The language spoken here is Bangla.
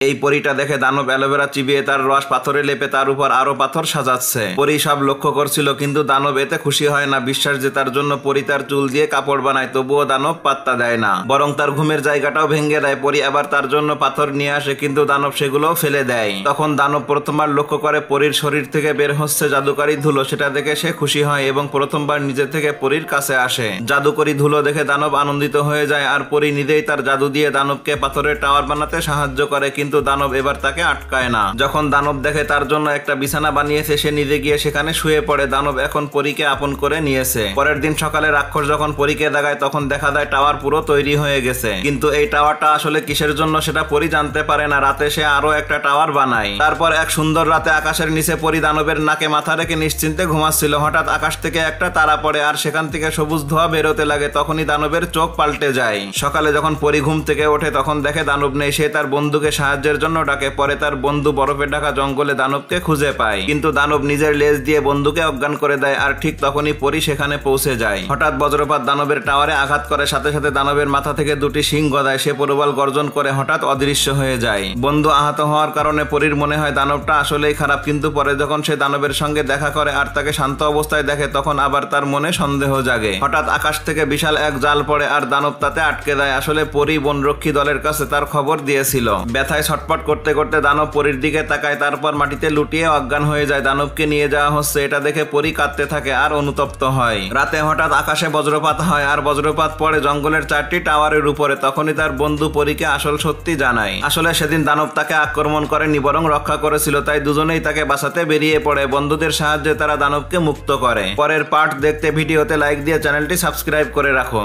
এই পরীটা দেখে দানব অ্যালোভেরা চিবিয়ে তার রস পাথরে লেপে তার উপর আরো পাথর সাজাচ্ছে। পরী সব লক্ষ্য করছিল, কিন্তু দানব এতে খুশি হয় না। বিশ্বাস যে তার জন্য পরী তার চুল দিয়ে কাপড় বানায়, তবুও দানব পাত্তা দেয় না, বরং তার ঘুমের জায়গাটাও ভেঙে দেয়। পরী আবার তার জন্য পাথর নিয়ে আসে, কিন্তু দানব সেগুলো ফেলে দেয়। তখন দানব প্রথমবার লক্ষ্য করে পরীর শরীর থেকে বের হচ্ছে জাদুকরি ধুলো। সেটা দেখে সে খুশি হয় এবং প্রথমবার নিজে থেকে পরীর কাছে আসে। জাদুকরি ধুলো দেখে দানব আনন্দিত হয়ে যায়, আর পরী নিজেই তার জাদু দিয়ে দানবকে পাথরের টাওয়ার বানাতে সাহায্য করে। কিন্তু দানব এবার তাকে আটকায় না। যখন দানব দেখে তার জন্য একটা বিছানা বানিয়েছে, সে নিজে গিয়ে সেখানে শুয়ে পড়ে। দানব এখন পরীকে আপন করে নিয়েছে। পরের দিন সকালে রাক্ষস যখন পরীকে দেখায়, তখন দেখা যায় টাওয়ার পুরো তৈরি হয়ে গেছে। কিন্তু এই টাওয়ারটা আসলে কিসের জন্য সেটা পরী জানতে পারে না। রাতে সে আরো একটা টাওয়ার বানায়। তারপর এক সুন্দর রাতে আকাশের নিচে পরী দানবের নাকে মাথা রেখে নিশ্চিন্তে ঘুমাচ্ছিল। হঠাৎ আকাশ থেকে একটা তারা পড়ে, আর সেখান থেকে সবুজ ধোঁয়া বেরোতে লাগে। তখনই দানবের চোখ পাল্টে যায়। সকালে যখন পরী ঘুম থেকে ওঠে, তখন দেখে দানব নেই। সে তার বন্ধুকে সাহায্যের জন্য ডাকে। পরে তার বন্ধু বরফে ঢাকা জঙ্গলে দানবকে খুঁজে পায়, কিন্তু দানব নিজের লেজ দিয়ে বন্ধুকে অজ্ঞান করে দেয়। আর ঠিক তখনই পরী সেখানে পৌঁছে যায়। হঠাৎ বজ্রপাত দানবের টাওয়ারে আঘাত করে, সাথে সাথে দানবের মাথা থেকে দুটি শিং গজায়। সে প্রবল গর্জন করে হঠাৎ অদৃশ্য হয়ে যায়। বন্ধু আহত হওয়ার কারণে পরীর মনে হয় দানবটা আসলেই খারাপ, কিন্তু পরে যখন সে দানবের সঙ্গে দেখা করে আর তাকে শান্ত অবস্থায় দেখে, তখন আবার তার মনে সন্দেহ জাগে। হঠাৎ আকাশ থেকে বিশাল এক জাল পড়ে, আর দানব তাতে আটকে যায়। আসলে পরী বনরক্ষী দলের কাছে তার খবর দিয়েছিল। ব্যথায় ছটপট করতে করতে দানব পরীর দিকে তাকায়, তারপর মাটিতে লুটিয়ে অজ্ঞান হয়ে যায়। দানবকে নিয়ে যাওয়া হচ্ছে এটা দেখে পরী কাঁদতে থাকে আর অনুতপ্ত হয়। রাতে হঠাৎ আকাশে বজ্রপাত হয়, আর বজ্রপাত পড়ে জঙ্গলের 4টি টাওয়ারের উপরে। তখনই তার বন্ধু পরীকে আসল সত্যি জানায়। আসলে সেদিন দানব তাকে আক্রমণ করেনি, বরং রক্ষা করেছিল। তাই দুজনেই তাকে বাঁচাতে বেরিয়ে পড়ে। বন্ধুদের সাহায্যে তারা দানবকে মুক্ত করে। পরের পার্ট দেখতে ভিডিওতে লাইক দিয়ে চ্যানেলটি সাবস্ক্রাইব করে রাখো।